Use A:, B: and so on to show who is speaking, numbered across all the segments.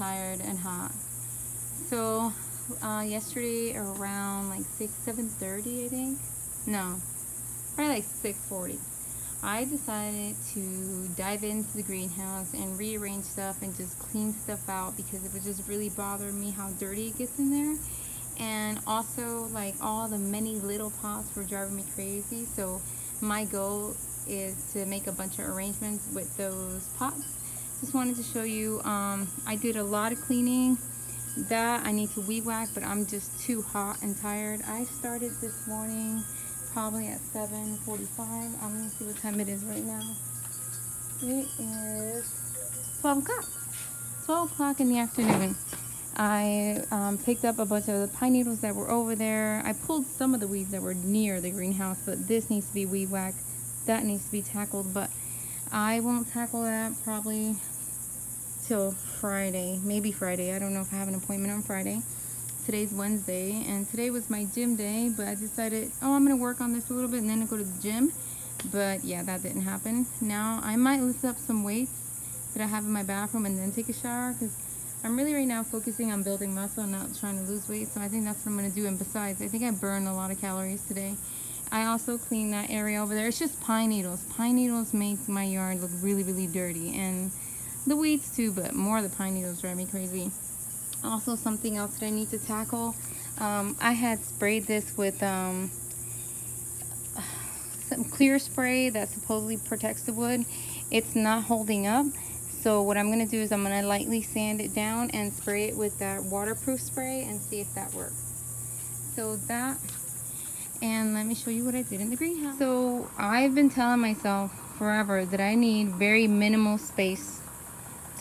A: tired and hot. So yesterday around like 7:30, I think. No, probably like 6:40. I decided to dive into the greenhouse and rearrange stuff and just clean stuff out because it was just really bothering me how dirty it gets in there. And also, like, all the many little pots were driving me crazy. So my goal is to make a bunch of arrangements with those pots. Just wanted to show you, I did a lot of cleaning. That I need to weed whack, but I'm just too hot and tired. I started this morning probably at 7:45. I'm gonna see what time it is right now. It is 12 o'clock. 12 o'clock in the afternoon. I picked up a bunch of the pine needles that were over there. I pulled some of the weeds that were near the greenhouse, but this needs to be weed whacked. That needs to be tackled, but I won't tackle that probably till Friday, maybe Friday. I don't know if I have an appointment on Friday. Today's Wednesday, and today was my gym day, but I decided, oh, I'm gonna work on this a little bit and then I'll go to the gym. But yeah, that didn't happen. Now I might lift up some weights that I have in my bathroom and then take a shower, because I'm really right now focusing on building muscle and not trying to lose weight. So I think that's what I'm gonna do. And besides, I think I burned a lot of calories today. I also cleaned that area over there. It's just pine needles. Pine needles make my yard look really, really dirty, and the weeds too, but more the pine needles drive me crazy. Also, something else that I need to tackle. I had sprayed this with some clear spray that supposedly protects the wood. It's not holding up. So what I'm gonna do is I'm gonna lightly sand it down and spray it with that waterproof spray and see if that works. So that, and let me show you what I did in the greenhouse. So I've been telling myself forever that I need very minimal space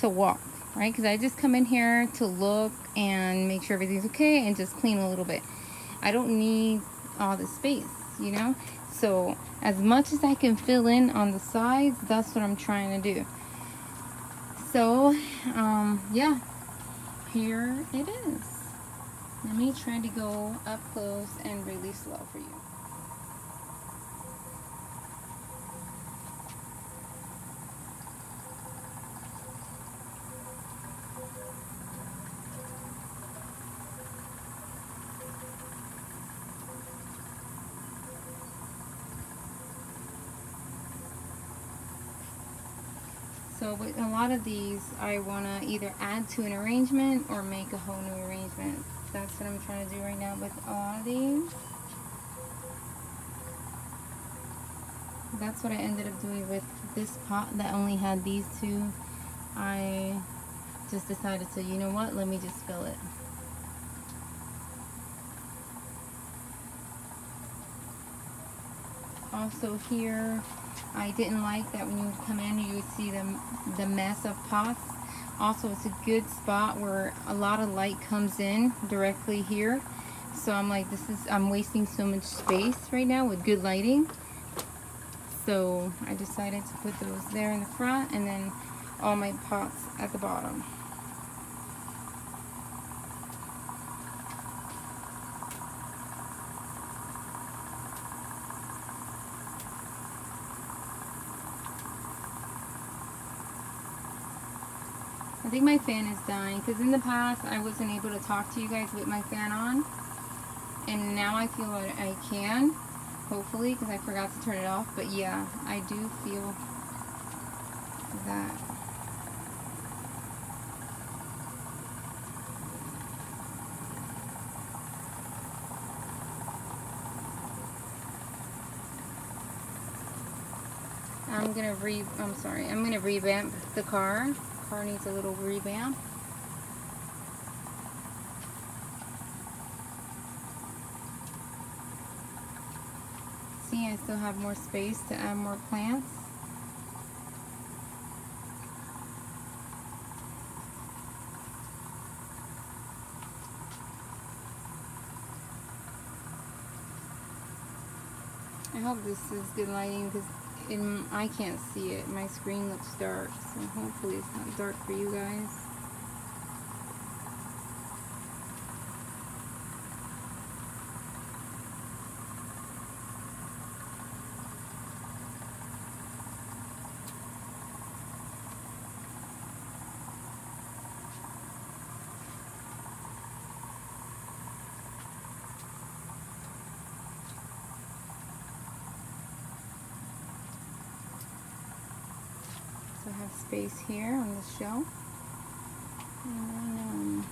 A: to walk, right? Because I just come in here to look and make sure everything's okay and just clean a little bit. I don't need all the space, you know? So as much as I can fill in on the sides, that's what I'm trying to do. So yeah, here it is. Let me try to go up close and really slow for you. So with a lot of these, I want to either add to an arrangement or make a whole new arrangement. That's what I'm trying to do right now with a lot of these. That's what I ended up doing with this pot that only had these two. I just decided to, you know what, let me just fill it. Also here, I didn't like that when you would come in, you would see the mess of pots. Also, it's a good spot where a lot of light comes in directly here. So I'm like, I'm wasting so much space right now with good lighting. So I decided to put those there in the front and then all my pots at the bottom. I think my fan is dying because in the past I wasn't able to talk to you guys with my fan on, and now I feel that I can, hopefully, because I forgot to turn it off. But yeah, I do feel that. I'm gonna revamp the car. Car needs a little revamp. See, I still have more space to add more plants. I hope this is good lighting because I can't see it. My screen looks dark, so hopefully it's not dark for you guys. So I have space here on the shelf. And then,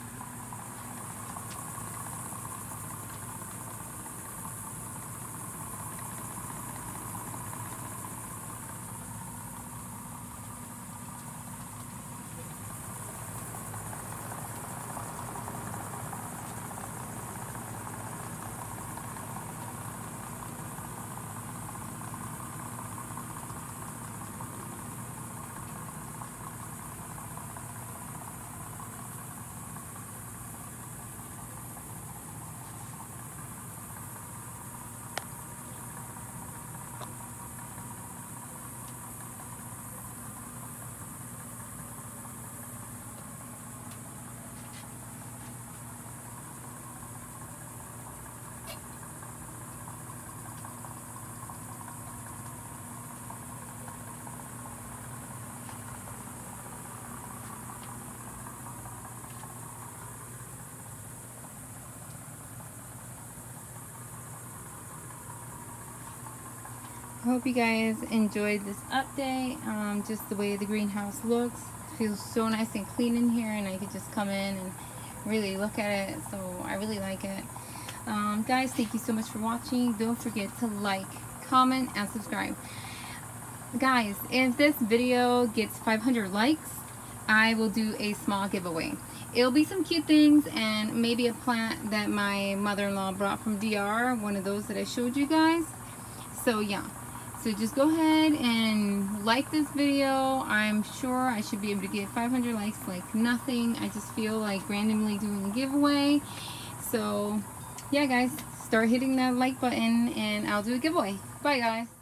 A: I hope you guys enjoyed this update. Just the way the greenhouse looks. Feels so nice and clean in here, and I could just come in and really look at it. So I really like it. Guys, thank you so much for watching. Don't forget to like, comment, and subscribe. Guys, if this video gets 500 likes, I will do a small giveaway. It'll be some cute things and maybe a plant that my mother-in-law brought from DR, one of those that I showed you guys. So yeah. So just go ahead and like this video. I'm sure I should be able to get 500 likes like nothing. I just feel like randomly doing a giveaway. So yeah, guys, start hitting that like button and I'll do a giveaway. Bye, guys.